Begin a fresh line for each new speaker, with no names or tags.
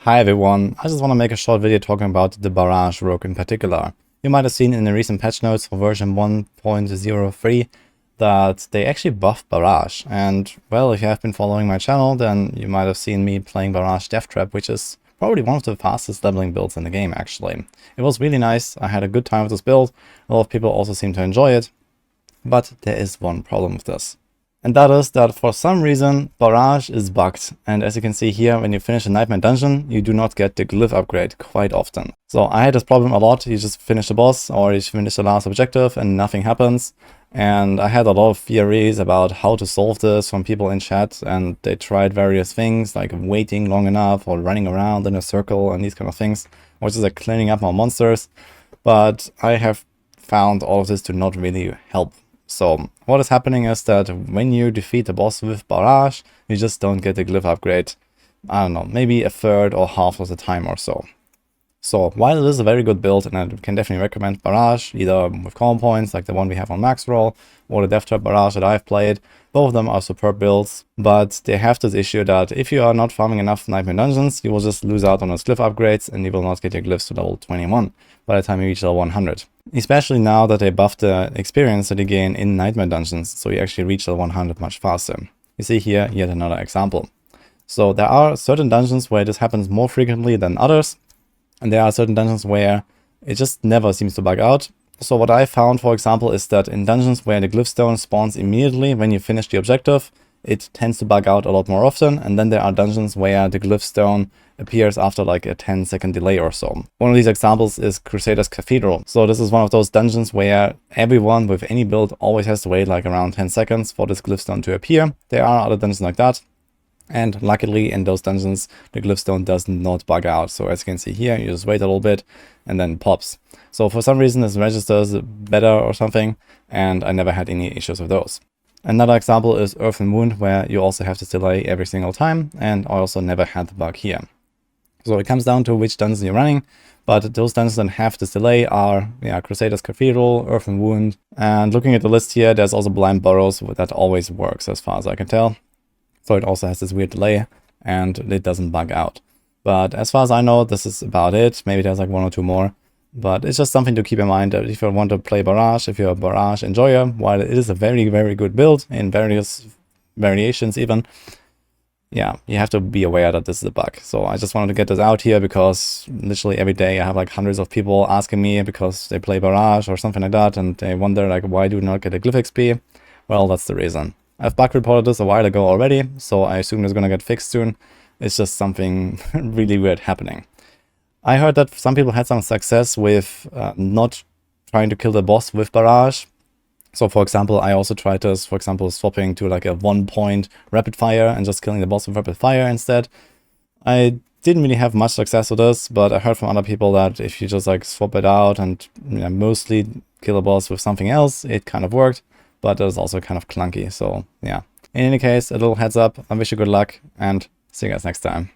Hi everyone, I just want to make a short video talking about the Barrage Rogue in particular. You might have seen in the recent patch notes for version 1.03 that they actually buffed Barrage, and well, if you have been following my channel, then you might have seen me playing Barrage Death Trap, which is probably one of the fastest leveling builds in the game actually. It was really nice, I had a good time with this build, a lot of people also seem to enjoy it, but there is one problem with this. And that is that for some reason, Barrage is bugged. And as you can see here, when you finish a Nightmare Dungeon, you do not get the Glyph upgrade quite often. So I had this problem a lot. You just finish the boss or you finish the last objective and nothing happens. And I had a lot of theories about how to solve this from people in chat. And they tried various things like waiting long enough or running around in a circle and these kind of things. Or just like cleaning up more monsters. But I have found all of this to not really help. So what is happening is that when you defeat the boss with Barrage, you just don't get the Glyph upgrade, I don't know, maybe a third or half of the time or so. So while it is a very good build, and I can definitely recommend Barrage, either with common points like the one we have on Max Roll, or the Death Trap Barrage that I've played, both of them are superb builds, but they have this issue that if you are not farming enough Nightmare Dungeons, you will just lose out on those Glyph upgrades, and you will not get your Glyphs to level 21 by the time you reach level 100. Especially now that they buffed the experience that you gain in Nightmare Dungeons, so you actually reach level 100 much faster. You see here yet another example. So there are certain dungeons where this happens more frequently than others, and there are certain dungeons where it just never seems to bug out. So what I found, for example, is that in dungeons where the Glyph Stone spawns immediately when you finish the objective, it tends to bug out a lot more often, and then there are dungeons where the Glyph Stone appears after like a 10-second delay or so. One of these examples is Crusader's Cathedral. So this is one of those dungeons where everyone with any build always has to wait like around 10 seconds for this Glyph Stone to appear. There are other dungeons like that, and luckily in those dungeons the Glyph Stone does not bug out. So as you can see here, you just wait a little bit and then it pops. So for some reason this registers better or something, and I never had any issues with those. Another example is Earth and Wound, where you also have this delay every single time, and I also never had the bug here. So it comes down to which dungeons you're running, but those dungeons that have this delay are Crusader's Cathedral, Earth and Wound, and looking at the list here, there's also Blind Burrows that always works as far as I can tell. So it also has this weird delay, and it doesn't bug out. But as far as I know, this is about it. Maybe there's like one or two more. But it's just something to keep in mind that if you want to play Barrage, if you're a Barrage enjoyer, while it is a very, very good build in various variations even, yeah, you have to be aware that this is a bug. So I just wanted to get this out here because literally every day I have like hundreds of people asking me because they play Barrage or something like that, and they wonder like, why do you not get a Glyph XP? Well, that's the reason. I've bug reported this a while ago already, so I assume it's gonna get fixed soon. It's just something really weird happening. I heard that some people had some success with not trying to kill the boss with Barrage. So for example, I also tried this, for example, swapping to like a 1-point rapid fire and just killing the boss with rapid fire instead. I didn't really have much success with this, but I heard from other people that if you just like swap it out and mostly kill the boss with something else, it kind of worked, but it was also kind of clunky. So yeah, in any case, a little heads up, I wish you good luck and see you guys next time.